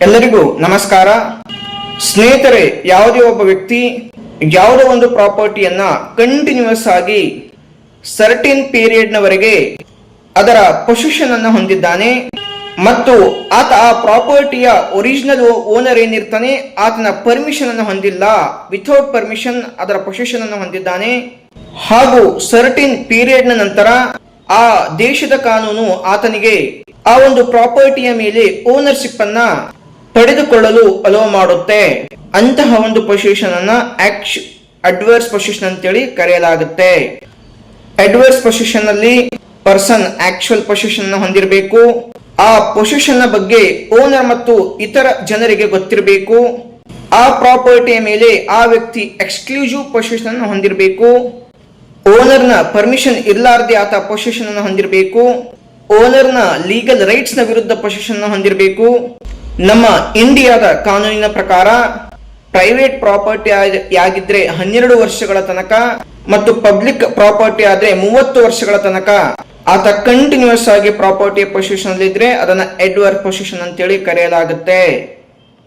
ಎಲ್ಲರಿಗೂ ನಮಸ್ಕಾರ ಸ್ನೇಹಿತರೆ. ಯಾವುದೇ ಒಬ್ಬ ವ್ಯಕ್ತಿ ಯಾವುದೋ ಒಂದು ಪ್ರಾಪರ್ಟಿಯನ್ನ ಕಂಟಿನ್ಯೂಸ್ ಆಗಿ ಸರ್ಟಿನ್ ಪೀರಿಯಡ್ ನವರೆಗೆ ಅದರ ಪೊಸಿಷನ್ ಅನ್ನು ಹೊಂದಿದ್ದಾನೆ ಮತ್ತು ಆತ ಆ ಪ್ರಾಪರ್ಟಿಯ ಒರಿಜಿನಲ್ ಓನರ್ ಏನಿರ್ತಾನೆ ಆತನ ಪರ್ಮಿಷನ್ ಅನ್ನು ಹೊಂದಿಲ್ಲ, ವಿಥೌಟ್ ಪರ್ಮಿಷನ್ ಅದರ ಪೊಸಿಷನ್ ಅನ್ನು ಹೊಂದಿದ್ದಾನೆ ಹಾಗೂ ಸರ್ಟಿನ್ ಪೀರಿಯಡ್ ನ ನಂತರ ಆ ದೇಶದ ಕಾನೂನು ಆತನಿಗೆ ಆ ಒಂದು ಪ್ರಾಪರ್ಟಿಯ ಮೇಲೆ ಓನರ್ಶಿಪ್ ಅನ್ನ ಪಡೆದುಕೊಳ್ಳಲು ಅಲೋ ಮಾಡುತ್ತೆ. ಅಂತಹ ಒಂದು ಪೊಸಿಷನ್ ಅನ್ನ ಅಡ್ವರ್ಸ್ ಪೊಸಿಷನ್ ಅಂತೇಳಿ ಕರೆಯಲಾಗುತ್ತೆ. ಅಡ್ವರ್ಸ್ ಪೊಸಿಷನ್ ಅಲ್ಲಿ ಪರ್ಸನ್ ಆಕ್ಚುಯಲ್ ಪೊಸಿಷನ್ ಅನ್ನು ಹೊಂದಿರಬೇಕು, ಆ ಪೊಸಿಷನ್ ನ ಬಗ್ಗೆ ಓನರ್ ಮತ್ತು ಇತರ ಜನರಿಗೆ ಗೊತ್ತಿರಬೇಕು, ಆ ಪ್ರಾಪರ್ಟಿಯ ಮೇಲೆ ಆ ವ್ಯಕ್ತಿ ಎಕ್ಸ್ಕ್ಲೂಸಿವ್ ಪೊಸಿಷನ್ ಅನ್ನು ಹೊಂದಿರಬೇಕು, ಓನರ್ ನ ಪರ್ಮಿಷನ್ ಇರ್ಲಾರ್ದೆ ಆತ ಪೊಸಿಷನ್ ಅನ್ನು ಹೊಂದಿರಬೇಕು, ಓನರ್ ನ ಲೀಗಲ್ ರೈಟ್ಸ್ ನ ವಿರುದ್ಧ ಪೊಸಿಷನ್ ಅನ್ನು ಹೊಂದಿರಬೇಕು. ನಮ್ಮ ಇಂಡಿಯಾದ ಕಾನೂನಿನ ಪ್ರಕಾರ ಪ್ರೈವೇಟ್ ಪ್ರಾಪರ್ಟಿ ಆಗಿದ್ರೆ 12 ವರ್ಷಗಳ ತನಕ ಮತ್ತು ಪಬ್ಲಿಕ್ ಪ್ರಾಪರ್ಟಿ ಆದ್ರೆ 30 ವರ್ಷಗಳ ತನಕ ಆತ ಕಂಟಿನ್ಯೂಸ್ ಆಗಿ ಪ್ರಾಪರ್ಟಿ ಪೊಸಿಷನ್ ಅಲ್ಲಿ ಇದ್ರೆ ಅದನ್ನ ಅಡ್ವರ್ಸ್ ಪೊಸಿಷನ್ ಅಂತೇಳಿ ಕರೆಯಲಾಗುತ್ತೆ.